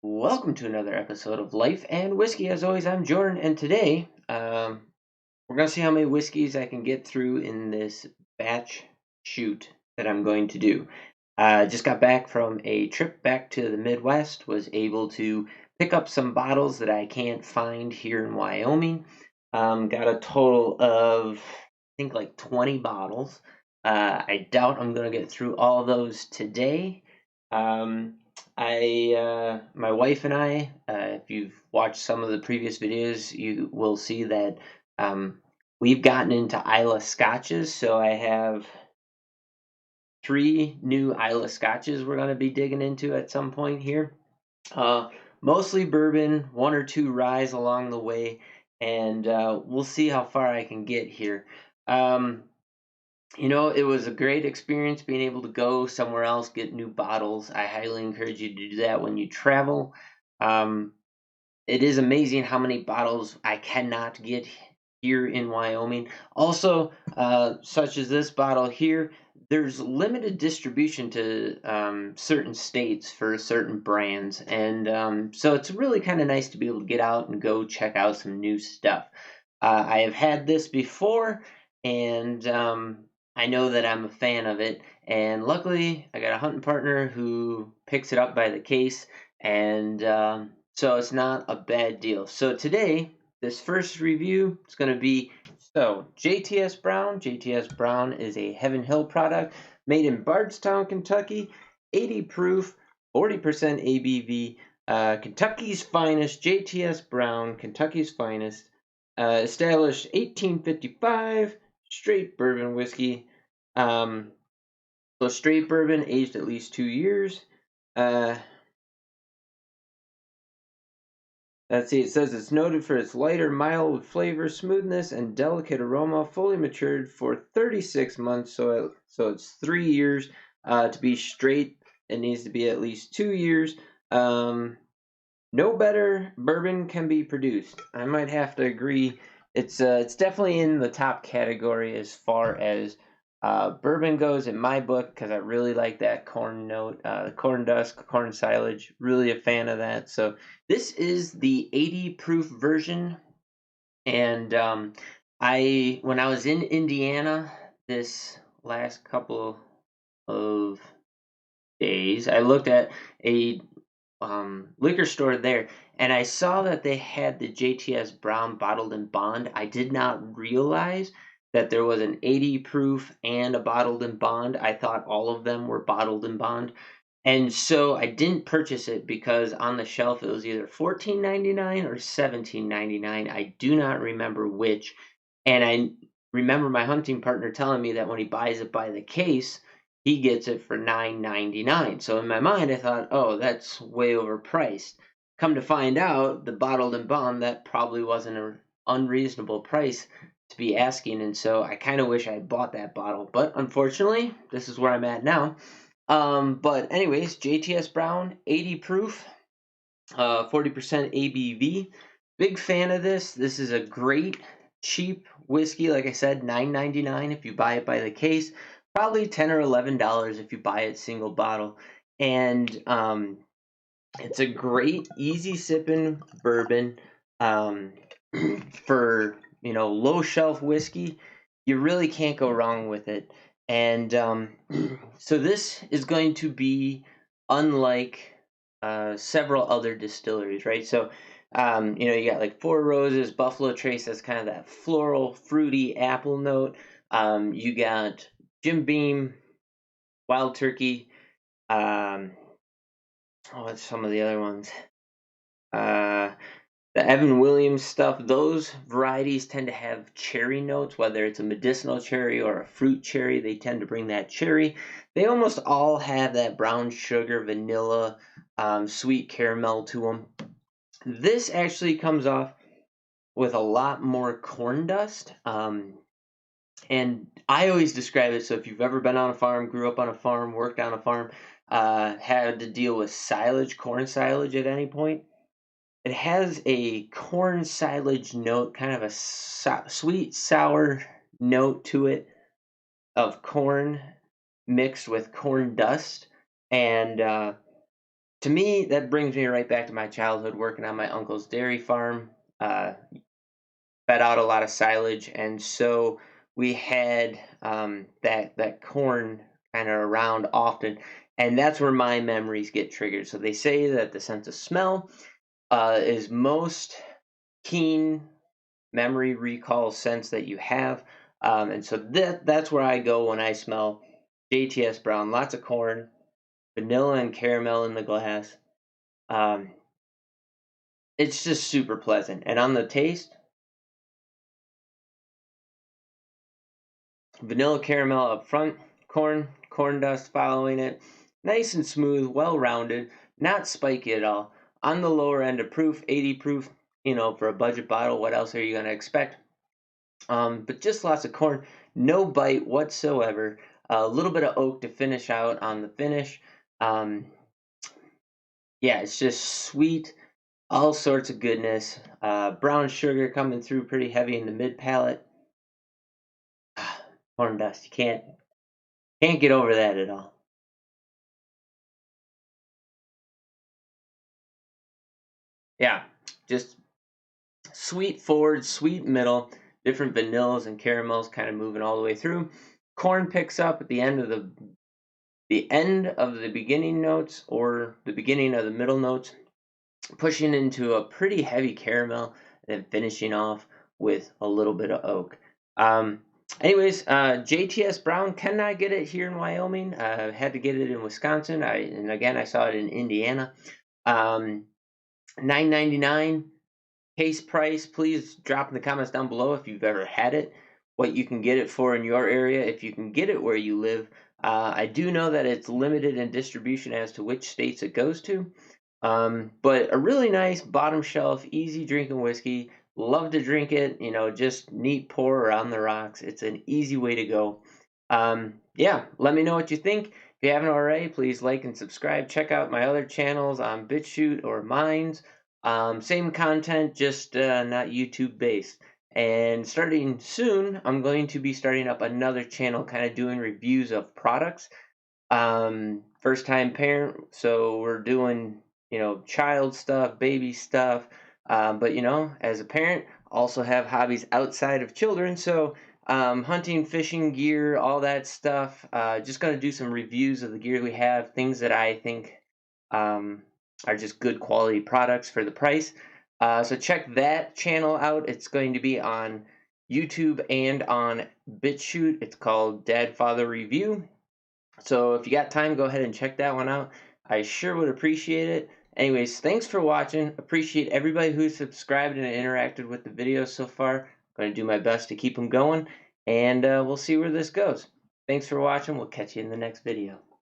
Welcome to another episode of Life and Whiskey. As always, I'm Jordan, and today we're going to see how many whiskeys I can get through in this batch shoot that I'm going to do. Just got back from a trip back to the Midwest, was able to pick up some bottles that I can't find here in Wyoming. Got a total of, I think, like 20 bottles. I doubt I'm going to get through all those today. My wife and I, if you've watched some of the previous videos, you will see that we've gotten into Isla Scotches. So I have 3 new Isla Scotches we're going to be digging into at some point here. Uh, Mostly bourbon, 1 or 2 ryes along the way, and we'll see how far I can get here. Um, it was a great experience being able to go somewhere else, get new bottles. I highly encourage you to do that when you travel. Um, it is amazing how many bottles I cannot get here in Wyoming. Also, such as this bottle here, there's limited distribution to certain states for certain brands. And so it's really kind of nice to be able to get out and go check out some new stuff. I have had this before, and I know that I'm a fan of it. And luckily, I got a hunting partner who picks it up by the case, and so it's not a bad deal. So today, this first review is going to be J.T.S. Brown. J.T.S. Brown is a Heaven Hill product made in Bardstown, Kentucky, 80 proof, 40% ABV. Kentucky's finest, J.T.S. Brown, Kentucky's finest. Established 1855, straight bourbon whiskey. So straight bourbon, aged at least 2 years. Let's see, it says it's noted for its lighter, mild flavor, smoothness, and delicate aroma, fully matured for 36 months, so it's 3 years. To be straight, it needs to be at least 2 years. No better bourbon can be produced. I might have to agree. It's definitely in the top category as far as bourbon goes in my book, because I really like that corn note, corn dust, corn silage. Really a fan of that. So this is the 80 proof version, and when I was in Indiana this last couple of days, I looked at a liquor store there, and I saw that they had the JTS Brown bottled in bond. I did not realize that there was an 80 proof and a bottled in bond. I thought all of them were bottled in bond. And so I didn't purchase it because on the shelf it was either $14.99 or $17.99. I do not remember which. And I remember my hunting partner telling me that when he buys it by the case, he gets it for $9.99. So in my mind, I thought, oh, that's way overpriced. Come to find out, the bottled and bond, that probably wasn't an unreasonable price to be asking. And so I kind of wish I had bought that bottle. But unfortunately, this is where I'm at now. But anyways, JTS Brown, 80 proof, 40% ABV. Big fan of this. This is a great cheap whiskey. Like I said, $9.99 if you buy it by the case. Probably $10 or $11 if you buy it single bottle. And it's a great, easy sipping bourbon. For low shelf whiskey, you really can't go wrong with it. And so this is going to be unlike several other distilleries, right? So you got like Four Roses, Buffalo Trace, that's kind of that floral, fruity apple note. You got Jim Beam, Wild Turkey. What's some of the other ones? The Evan Williams stuff, those varieties tend to have cherry notes, whether it's a medicinal cherry or a fruit cherry. They tend to bring that cherry. They almost all have that brown sugar, vanilla, sweet caramel to them. This actually comes off with a lot more corn dust. And I always describe it, so if you've ever been on a farm, grew up on a farm, worked on a farm, had to deal with silage, corn silage at any point, it has a corn silage note, kind of a sweet, sour note to it of corn mixed with corn dust. And to me, that brings me right back to my childhood working on my uncle's dairy farm. Uh, Fed out a lot of silage, and so we had that corn kind of around often, and that's where my memories get triggered. So they say that the sense of smell is most keen memory recall sense that you have, and so that's where I go when I smell J.T.S. brown. Lots of corn, vanilla and caramel in the glass. Um, it's just super pleasant, and on the taste, vanilla caramel up front, corn dust following it. Nice and smooth, well rounded, not spiky at all. On the lower end of proof, 80 proof, for a budget bottle, what else are you going to expect? But just lots of corn, no bite whatsoever. A little bit of oak to finish out on the finish. Um, yeah, it's just sweet, all sorts of goodness. Brown sugar coming through pretty heavy in the mid palate. Corn dust, you can't get over that at all. Yeah, just sweet forward, sweet middle, different vanillas and caramels kind of moving all the way through. Corn picks up at the end of the beginning notes or the beginning of the middle notes, pushing into a pretty heavy caramel and then finishing off with a little bit of oak. Anyways, J.T.S. Brown cannot get it here in Wyoming. Had to get it in Wisconsin. And again, I saw it in Indiana. $9.99 case price. Please drop in the comments down below if you've ever had it, what you can get it for in your area, if you can get it where you live. I do know that it's limited in distribution as to which states it goes to. But a really nice bottom shelf, easy drinking whiskey. Love to drink it, just neat pour on the rocks. It's an easy way to go. Yeah, let me know what you think. If you haven't already, please like and subscribe. Check out my other channels on BitChute or Minds. Same content, just not YouTube based. And starting soon, I'm going to be starting up another channel, kind of doing reviews of products. First time parent, so we're doing child stuff, baby stuff, but as a parent also have hobbies outside of children, so hunting, fishing gear, all that stuff. Just going to do some reviews of the gear we have, things that I think are just good quality products for the price. So check that channel out. It's going to be on YouTube and on BitChute. It's called Dad Father Review. So if you got time, go ahead and check that one out. I sure would appreciate it. Anyways, thanks for watching. Appreciate everybody who's subscribed and interacted with the videos so far. I'm going to do my best to keep them going, and we'll see where this goes. Thanks for watching. We'll catch you in the next video.